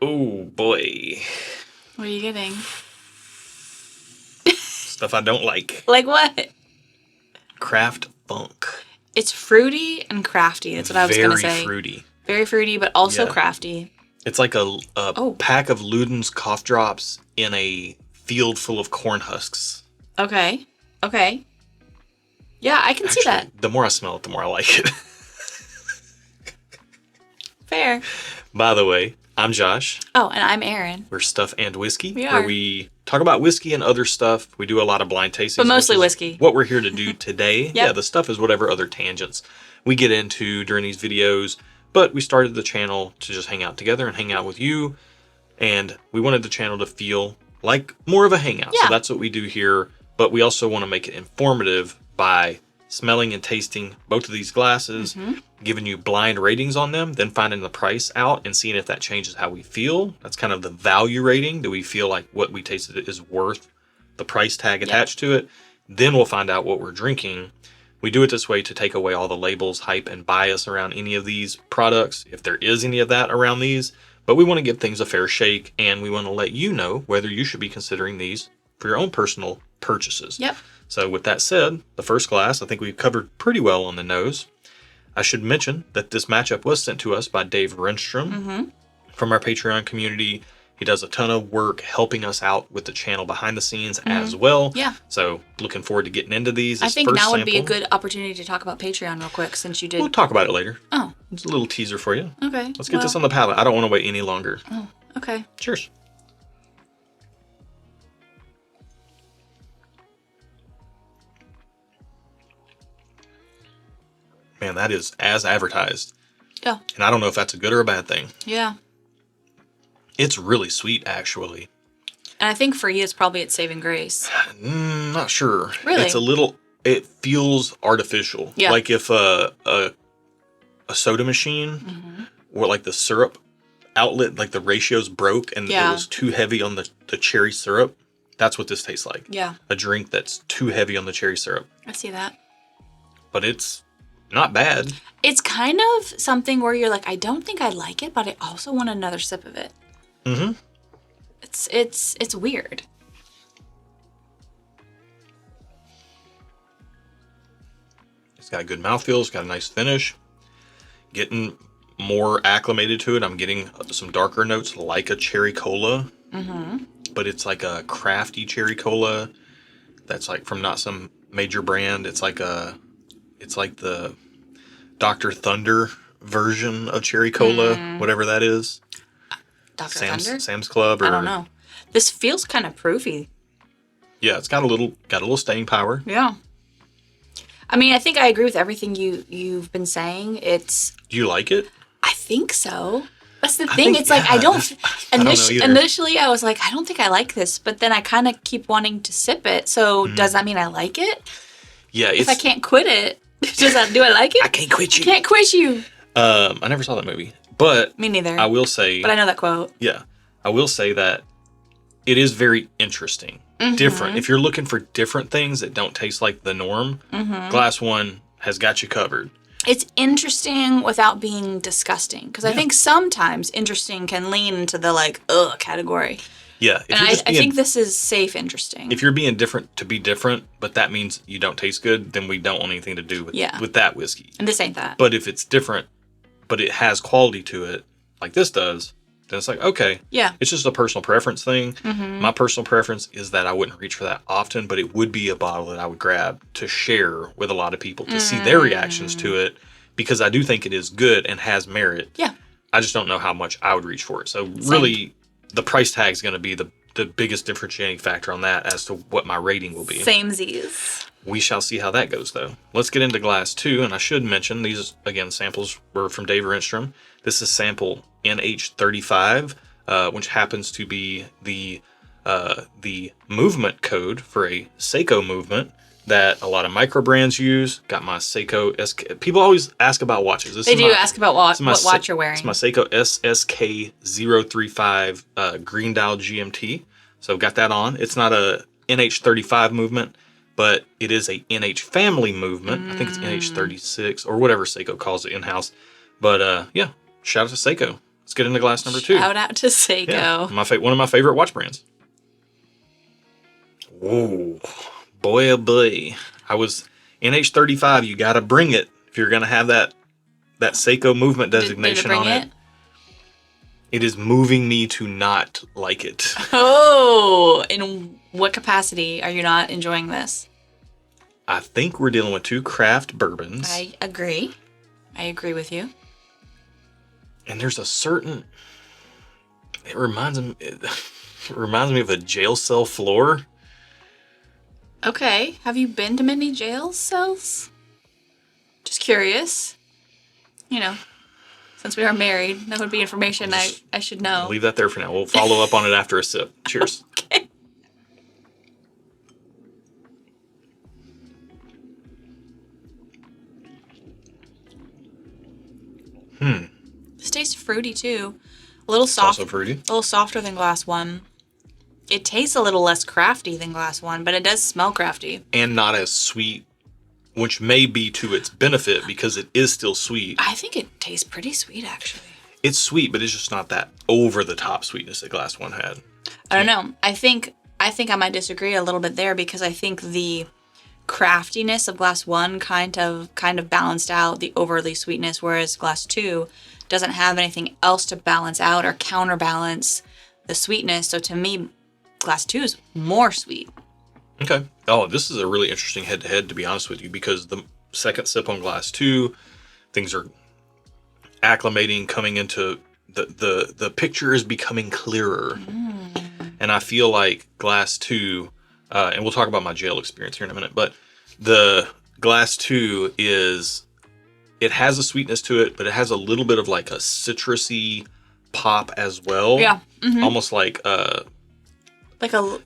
Oh, boy. What are you getting? Stuff I don't like. Like what? Craft Funk. It's fruity and crafty. That's what I was going to say. Very fruity. Very fruity, but also Yeah. crafty. It's like a pack of Luden's cough drops in a field full of corn husks. Okay. Yeah, I can see that. The more I smell it, the more I like it. Fair. By the way, I'm Josh. Oh, and I'm Erin. We're Stuff and Whiskey. We are. Where we talk about whiskey and other stuff. We do a lot of blind tastings. But mostly whiskey. What we're here to do today. Yep. Yeah, the stuff is whatever other tangents we get into during these videos. But we started the channel to just hang out together and hang out with you. And we wanted the channel to feel like more of a hangout. Yeah. So that's what we do here. But we also want to make it informative by smelling and tasting both of these glasses, giving you blind ratings on them, then finding the price out and seeing if that changes how we feel. That's kind of the value rating. Do we feel like what we tasted is worth the price tag attached to it? Then we'll find out what we're drinking. We do it this way to take away all the labels, hype, and bias around any of these products, if there is any of that around these. But we want to give things a fair shake, and we want to let you know whether you should be considering these for your own personal purchases. Yep. So with that said, the first glass, I think we've covered pretty well on the nose. I should mention that this matchup was sent to us by Dave Renstrom from our Patreon community. He does a ton of work helping us out with the channel behind the scenes as well. Yeah. So looking forward to getting into these. I think now would be a good opportunity to talk about Patreon real quick since you did. We'll talk about it later. Oh. It's a little teaser for you. Okay. Let's get this on the palate. I don't want to wait any longer. Oh, okay. Cheers. Man, that is as advertised. Yeah. And I don't know if that's a good or a bad thing. Yeah. It's really sweet, actually. And I think for you, it's probably its saving grace. Not sure. Really? It's a little, it feels artificial. Yeah. Like if a soda machine or like the syrup outlet, like the ratios broke and it was too heavy on the cherry syrup. That's what this tastes like. Yeah. A drink that's too heavy on the cherry syrup. I see that. But it's not bad. It's kind of something where you're like, I don't think I like it, but I also want another sip of it. Mm-hmm. It's weird. It's got a good mouthfeel. It's got a nice finish. Getting more acclimated to it. I'm getting some darker notes like a cherry cola. But it's like a crafty cherry cola that's like from not some major brand. It's like the Dr. Thunder version of cherry cola, whatever that is. Dr. Thunder? Sam's Club. Or, I don't know. This feels kind of proofy. Yeah, it's got a little staying power. Yeah. I mean, I think I agree with everything you've been saying. Do you like it? I think so. That's the thing. It's like, I don't know initially I was like, I don't think I like this, but then I kind of keep wanting to sip it. So does that mean I like it? Yeah. If I can't quit it, do I like it? I can't quit you. Can't quit you. I never saw that movie, but Me neither. I will say, but I know that quote. Yeah, I will say that it is very interesting, different. If you're looking for different things that don't taste like the norm, Glass One has got you covered. It's interesting without being disgusting, because I think sometimes interesting can lean into the like ugh category. Yeah, And I think this is safe interesting. If you're being different to be different, but that means you don't taste good, then we don't want anything to do with that whiskey. And this ain't that. But if it's different, but it has quality to it, like this does, then it's like, okay. Yeah. It's just a personal preference thing. My personal preference is that I wouldn't reach for that often, but it would be a bottle that I would grab to share with a lot of people to see their reactions to it, because I do think it is good and has merit. Yeah. I just don't know how much I would reach for it. So really, the price tag is going to be the biggest differentiating factor on that as to what my rating will be. Samesies. We shall see how that goes, though. Let's get into glass 2, and I should mention, these, again, samples were from Dave Renstrom. This is sample NH35, which happens to be the movement code for a Seiko movement that a lot of micro brands use. Got my Seiko SK. People always ask about watches. They do ask about what watch you're wearing. It's my Seiko SSK035 green dial GMT. So got that on. It's not a NH35 movement, but it is a NH family movement. I think it's NH36 or whatever Seiko calls it in-house. But yeah, shout out to Seiko. Let's get into glass number 2. Shout out to Seiko. Yeah, one of my favorite watch brands. Whoa, boy, oh boy! I was NH35. You got to bring it if you're going to have that Seiko movement designation on it. It is moving me to not like it. Oh, in what capacity are you not enjoying this? I think we're dealing with 2 craft bourbons. I agree. I agree with you. And there's a certain... It reminds me of a jail cell floor. Okay. Have you been to many jail cells? Just curious. You know, since we are married, that would be information I should know. Leave that there for now. We'll follow up on it after a sip. Cheers. Okay. This tastes fruity too. A little soft. Also fruity. A little softer than glass 1. It tastes a little less crafty than glass 1, but it does smell crafty. And not as sweet, which may be to its benefit because it is still sweet. I think it tastes pretty sweet, actually. It's sweet, but it's just not that over-the-top sweetness that glass 1 had. I don't know. I think I might disagree a little bit there because I think the craftiness of glass 1 kind of balanced out the overly sweetness, whereas glass 2 doesn't have anything else to balance out or counterbalance the sweetness. So to me, glass 2 is more sweet. Okay. Oh, this is a really interesting head-to-head, to be honest with you, because the second sip on glass 2, things are acclimating, coming into the picture is becoming clearer. And I feel like glass 2, and we'll talk about my jail experience here in a minute, but the glass 2 it has a sweetness to it, but it has a little bit of like a citrusy pop as well. Yeah. Mm-hmm. Almost like a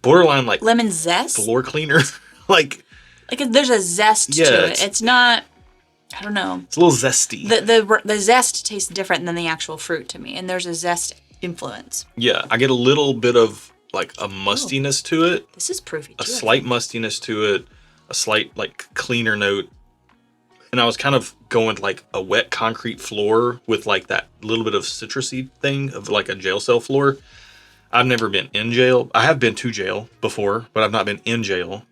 borderline like lemon zest, floor cleaner. like there's a zest to it. It's not, I don't know. It's a little zesty. The zest tastes different than the actual fruit to me, and there's a zest influence. Yeah, I get a little bit of like a mustiness to it. This is proofy too. A slight mustiness to it, a slight like cleaner note. And I was kind of going like a wet concrete floor with like that little bit of citrusy thing of like a jail cell floor. I've never been in jail. I have been to jail before, but I've not been in jail.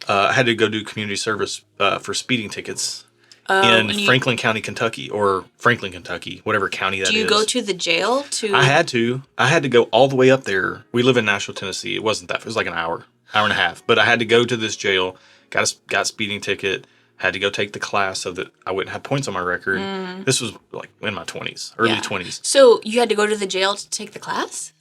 I had to go do community service for speeding tickets in Franklin County, Kentucky, or Franklin, Kentucky, whatever county that is. Do you go to the jail to? I had to go all the way up there. We live in Nashville, Tennessee. It wasn't that. It was like an hour and a half. But I had to go to this jail. Got a speeding ticket. Had to go take the class so that I wouldn't have points on my record. This was like in my 20s, early 20s. So you had to go to the jail to take the class?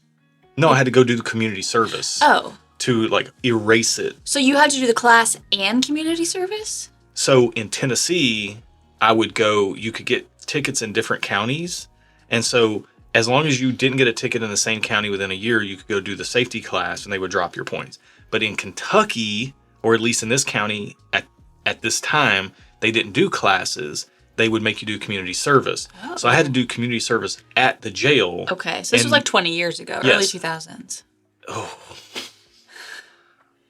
No, I had to go do the community service. Oh. To like erase it. So you had to do the class and community service? So in Tennessee, you could get tickets in different counties. And so as long as you didn't get a ticket in the same county within a year, you could go do the safety class and they would drop your points. But in Kentucky, or at least in this county, at this time, they didn't do classes. They would make you do community service. Oh. So I had to do community service at the jail. Okay, so this was like 20 years ago, early 2000s. Oh.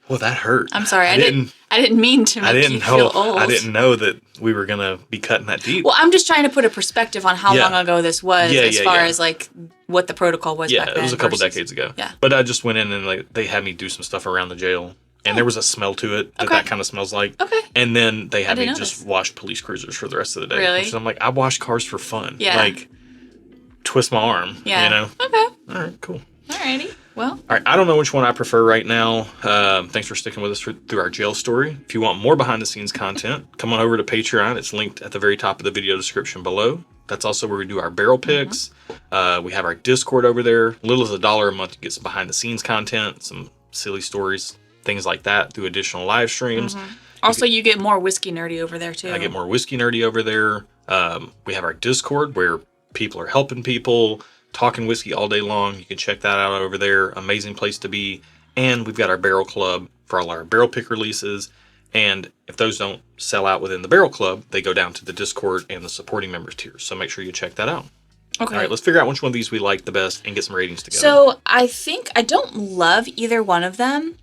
Well, that hurt. I'm sorry. I didn't mean to make you feel old. I didn't know that we were going to be cutting that deep. Well, I'm just trying to put a perspective on how long ago this was as far as like what the protocol was back then. Yeah, it was a couple decades ago. Yeah. But I just went in and like they had me do some stuff around the jail. And there was a smell to it that kind of smells like. Okay. And then they had me just wash police cruisers for the rest of the day. Really? So I'm like, I wash cars for fun. Yeah. Like, twist my arm. Yeah. You know? Okay. All right, cool. Alrighty. Well. All right, I don't know which one I prefer right now. Thanks for sticking with us through our jail story. If you want more behind-the-scenes content, come on over to Patreon. It's linked at the very top of the video description below. That's also where we do our barrel picks. We have our Discord over there. Little as $1 a month to get some behind-the-scenes content, some silly stories, things like that through additional live streams. Also, you get more whiskey nerdy over there, too. I get more whiskey nerdy over there. We have our Discord where people are helping people, talking whiskey all day long. You can check that out over there. Amazing place to be. And we've got our Barrel Club for all our barrel pick releases. And if those don't sell out within the Barrel Club, they go down to the Discord and the supporting members tiers. So make sure you check that out. Okay. All right, let's figure out which one of these we like the best and get some ratings together. So I think I don't love either one of them.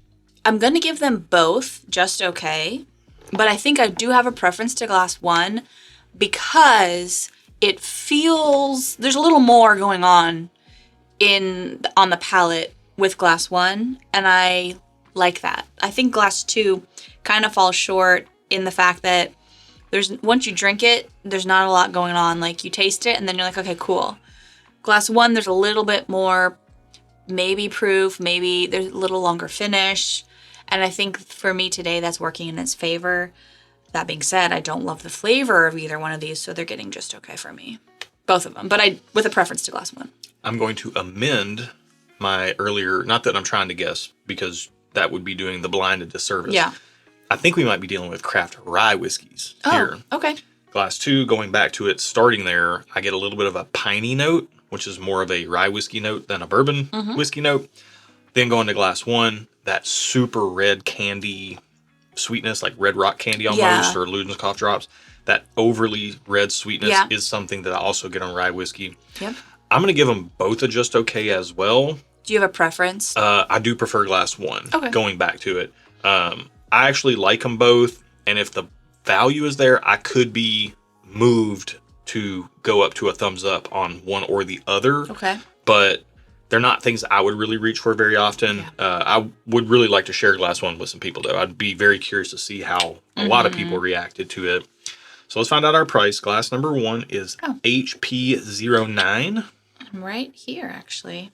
I'm going to give them both just okay. But I think I do have a preference to glass 1 because it feels there's a little more going on on the palate with glass 1, and I like that. I think glass 2 kind of falls short in the fact that once you drink it, there's not a lot going on. Like, you taste it and then you're like, okay, cool. Glass 1, there's a little bit more, maybe proof, maybe there's a little longer finish. And I think for me today, that's working in its favor. That being said, I don't love the flavor of either one of these, so they're getting just okay for me. Both of them, but with a preference to glass 1. I'm going to amend my earlier, not that I'm trying to guess, because that would be doing the blind a disservice. Yeah. I think we might be dealing with craft rye whiskeys here. Okay. Glass 2, going back to it, starting there, I get a little bit of a piney note, which is more of a rye whiskey note than a bourbon whiskey note. Then going to glass 1, that super red candy sweetness, like Red Rock candy almost, or Luden's cough drops. That overly red sweetness is something that I also get on rye whiskey. Yep. I'm going to give them both a just okay as well. Do you have a preference? I do prefer glass 1, okay. Going back to it. I actually like them both, and if the value is there, I could be moved to go up to a thumbs up on one or the other. Okay. But they're not things I would really reach for very often. Yeah. I would really like to share glass 1 with some people, though. I'd be very curious to see how a lot of people reacted to it. So let's find out our price. Glass number 1 is HP09. I'm right here, actually.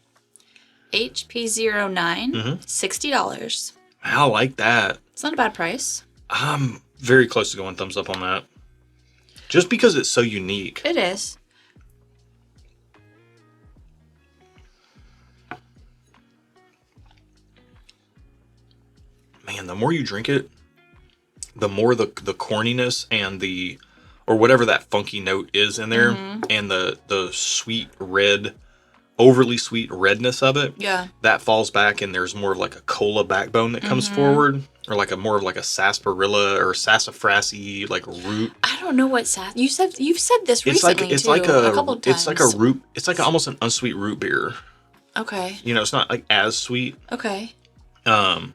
HP09, $60. I like that. It's not a bad price. I'm very close to going thumbs up on that. Just because it's so unique. It is. Man, the more you drink it, the more the corniness and or whatever that funky note is in there, and the sweet red, overly sweet redness of it, that falls back, and there's more of like a cola backbone that comes forward, or like more of like a sarsaparilla or sassafras-y like root. I don't know what you've said this recently it's too, like a couple of times. It's like a root. It's like almost an unsweet root beer. Okay. You know, it's not like as sweet. Okay.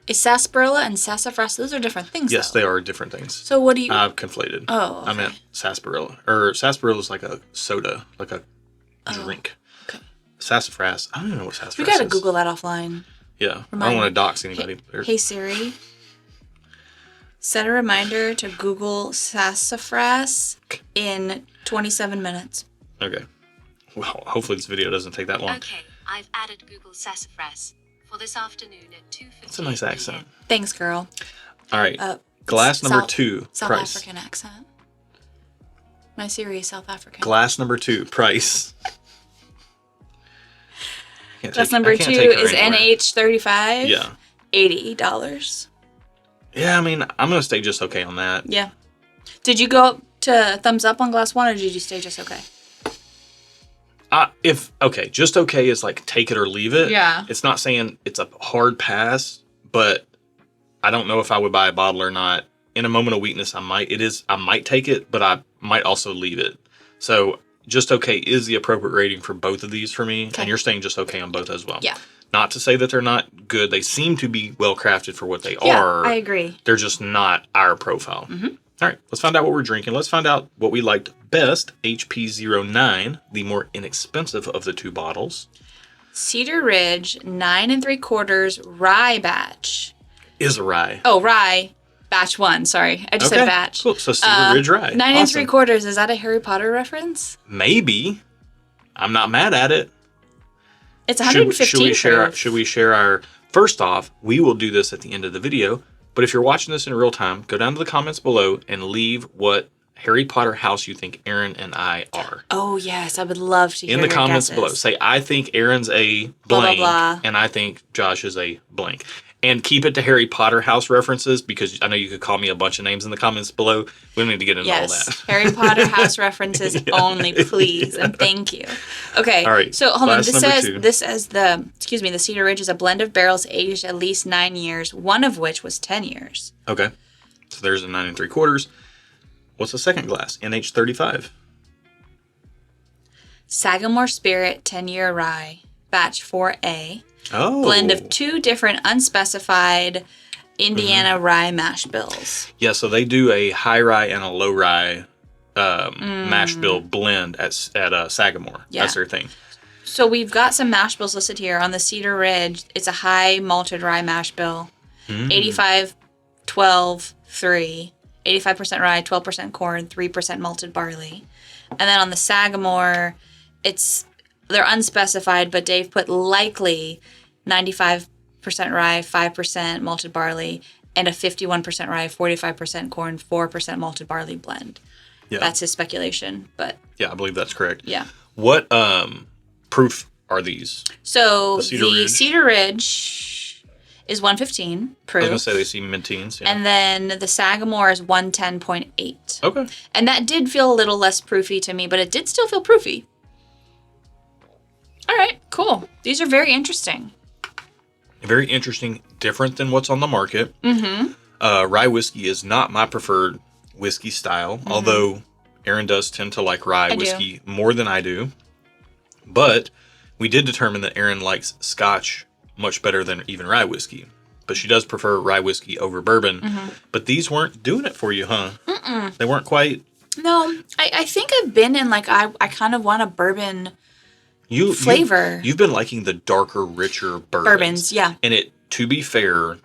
Is sarsaparilla and sassafras, those are different things, Yes, though. they are different things. So what do you... I've conflated. Oh, okay. I meant sarsaparilla. Or sarsaparilla is like a soda, like a drink. Okay. Sassafras, I don't even know what sassafras is. We gotta Google that offline. Yeah, I don't want to dox anybody. Hey Siri, set a reminder to Google sassafras in 27 minutes. Okay. Well, hopefully this video doesn't take that long. Okay, I've added Google sassafras for this afternoon at 2:15. That's a nice accent. Thanks, girl. All right. Glass number 2, South price. African accent. My Siri is South African. Glass number 2, price. Glass number 2 is NH35. Yeah. $80. Yeah, I mean, I'm going to stay just okay on that. Yeah. Did you go up to thumbs up on glass 1, or did you stay just okay? Just okay is like take it or leave it. Yeah. It's not saying it's a hard pass, but I don't know if I would buy a bottle or not. In a moment of weakness, I might take it, but I might also leave it. So just okay is the appropriate rating for both of these for me. Okay. And you're staying just okay on both as well. Yeah. Not to say that they're not good. They seem to be well crafted for what they are. Yeah, I agree. They're just not our profile. All right, let's find out what we're drinking. Let's find out what we liked best. HP09, the more inexpensive of the two bottles. Cedar Ridge 9 3/4 rye batch. Is a rye. Oh, rye. Batch 1, sorry. I just said batch. Cool. So Cedar Ridge rye. 9 awesome. 3/4, is that a Harry Potter reference? Maybe. I'm not mad at it. It's 115 Should we share our... First off, we will do this at the end of the video, but if you're watching this in real time, go down to the comments below and leave what Harry Potter house you think Aaron and I are. Oh, yes. I would love to hear in the your comments guesses. below. Say, I think Aaron's a blank, blah, blah, blah. And I think Josh is a blank. And keep it to Harry Potter house references, because I know you could call me a bunch of names in the comments below. We don't need to get into all that. Harry Potter house references only, please, and thank you. Okay, all right. So hold on. Glass number 2. The Cedar Ridge is a blend of barrels aged at least 9 years, one of which was 10 years. Okay, so there's a 9 3/4. What's the second glass? NH35. Sagamore Spirit 10-year rye, batch 4A. Oh. Blend of 2 different unspecified Indiana rye mash bills. Yeah, so they do a high rye and a low rye mash bill blend at Sagamore. Yeah. That's their thing. So we've got some mash bills listed here. On the Cedar Ridge, it's a high malted rye mash bill. 85, 12, 3. 85% rye, 12% corn, 3% malted barley. And then on the Sagamore, they're unspecified, but Dave put likely 95% rye, 5% malted barley, and a 51% rye, 45% corn, 4% malted barley blend. Yeah. That's his speculation, but Yeah, I believe that's correct. yeah. What proof are these? So The Cedar Ridge is 115 proof. I was going to say they seem mint-teens. Yeah. And then the Sagamore is 110.8. Okay. And that did feel a little less proofy to me, but it did still feel proofy. All right, cool. These are very interesting. Very interesting, different than what's on the market. Rye whiskey is not my preferred whiskey style, although Aaron does tend to like rye whiskey more than I do. But we did determine that Aaron likes Scotch much better than even rye whiskey. But she does prefer rye whiskey over bourbon. But these weren't doing it for you, huh? They weren't quite... No, I think I've been in, like, I kind of want a bourbon flavor. You've been liking the darker, richer Bourbons, yeah. And to be fair,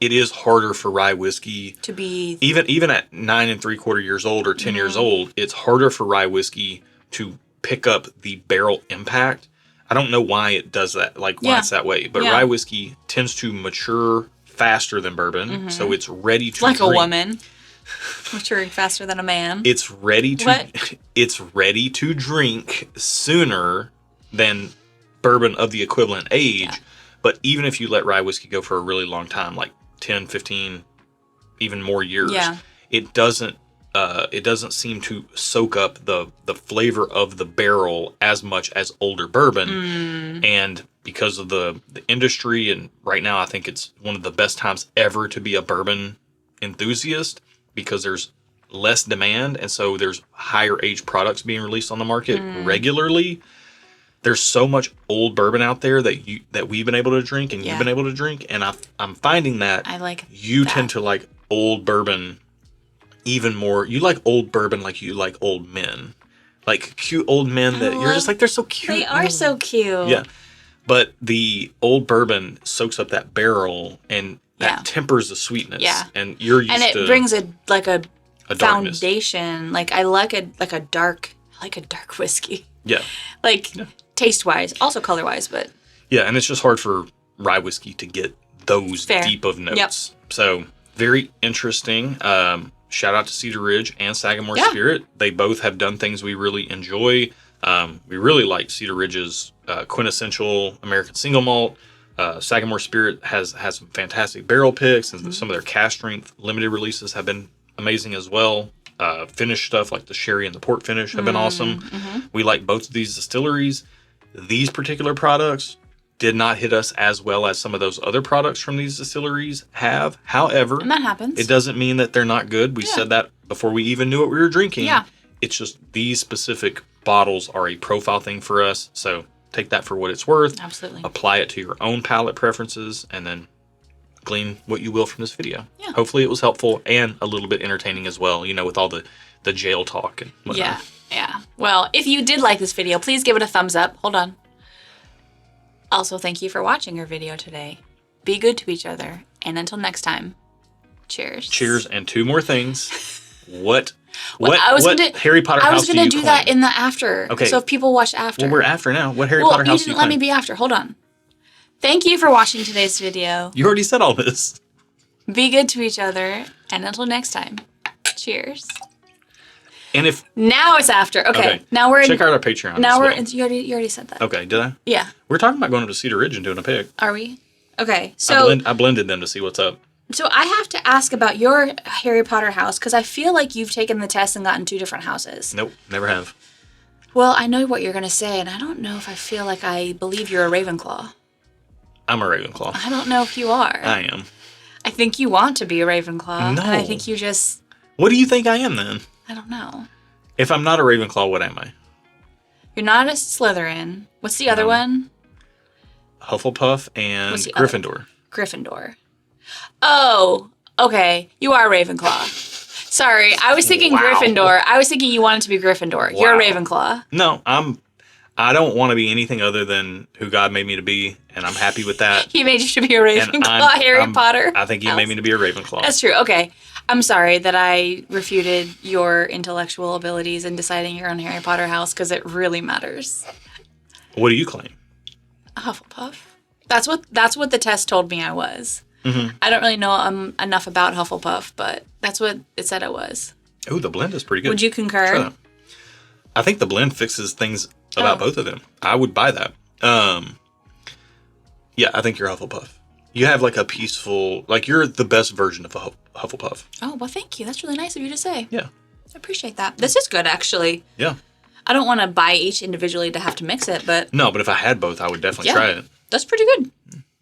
it is harder for rye whiskey To be... even at 9 3/4 years old or 10 years old. It's harder for rye whiskey to pick up the barrel impact. I don't know why it does that, like why it's that way. But rye whiskey tends to mature faster than bourbon, so it's ready to like drink. a woman. Maturing faster than a man. It's ready to drink sooner than bourbon of the equivalent age. Yeah. But even if you let rye whiskey go for a really long time, like 10, 15, even more years, it doesn't seem to soak up the flavor of the barrel as much as older bourbon. And because of the industry, and right now I think it's one of the best times ever to be a bourbon enthusiast, because there's less demand, and so there's higher age products being released on the market regularly. There's so much old bourbon out there that we've been able to drink and you've been able to drink, and I'm finding that I like you that. tend to like old bourbon even more. You like old bourbon like you like old men, like cute old men that you're just like, they're so cute. They are so cute. Yeah, but the old bourbon soaks up that barrel and that tempers the sweetness. Yeah. And you're used to... And it brings a darkness. foundation. Like, I like a dark whiskey. Yeah. Like, taste-wise. Also color-wise, but... Yeah, and it's just hard for rye whiskey to get those deep of notes. Yep. So, very interesting. Shout out to Cedar Ridge and Sagamore Spirit. They both have done things we really enjoy. We really like Cedar Ridge's quintessential American single malt. Sagamore Spirit has some fantastic barrel picks, and some of their cast strength limited releases have been amazing as well. Finished stuff like the sherry and the port finish have been awesome. We like both of these distilleries. These particular products did not hit us as well as some of those other products from these distilleries have. However, And that happens. it doesn't mean that they're not good. We said that before we even knew what we were drinking. Yeah. It's just these specific bottles are a profile thing for us. So take that for what it's worth. Absolutely. Apply it to your own palate preferences, and then glean what you will from this video. Yeah. Hopefully it was helpful and a little bit entertaining as well, with all the jail talk and whatnot. Yeah. Well, if you did like this video, please give it a thumbs up. Hold on. Also, thank you for watching our video today. Be good to each other, and until next time, cheers. Cheers, and two more things. What I Harry Potter house do you was gonna do that claim? in the after. Okay. So if people watch after. Well, we're after now. What Harry Potter house do you you didn't let me claim? be after. Hold on. Thank you for watching today's video. You already said all this. Be good to each other, and until next time, cheers. And if Now it's after. Okay. Now we're in. check out our Patreon. Now as we're. well. In, you already said that. Okay, did I? Yeah. We're talking about going up to Cedar Ridge and doing a pick. Are we? Okay. So I blended them to see what's up. So I have to ask about your Harry Potter house, because I feel like you've taken the test and gotten 2 different houses. Nope, never have. Well, I know what you're going to say, and I don't know if I feel like I believe you're a Ravenclaw. I'm a Ravenclaw. I don't know if you are. I am. I think you want to be a Ravenclaw. No. And I think you just... What do you think I am then? I don't know. If I'm not a Ravenclaw, what am I? You're not a Slytherin. What's the other one? Hufflepuff and What's the other Gryffindor. Gryffindor. Oh, okay. You are Ravenclaw. Sorry, I was thinking Wow. Gryffindor. I was thinking you wanted to be Gryffindor. You're a Wow. Ravenclaw. No, I don't want to be anything other than who God made me to be, and I'm happy with that. He made you to be a And Ravenclaw, Harry Potter. I think He made me to be a Ravenclaw. That's true. Okay. I'm sorry that I refuted your intellectual abilities in deciding your own Harry Potter house because it really matters. What do you claim? A Hufflepuff. That's what the test told me I was. Mm-hmm. I don't really know enough about Hufflepuff, but that's what it said I was. Oh, the blend is pretty good. Would you concur? Try that. I think the blend fixes things about both of them. I would buy that. Yeah, I think you're Hufflepuff. You have like a peaceful, like you're the best version of a Hufflepuff. Oh, well, thank you. That's really nice of you to say. Yeah. I appreciate that. This is good, actually. Yeah. I don't want to buy each individually to have to mix it, but No, but if I had both, I would definitely try it. that's pretty good.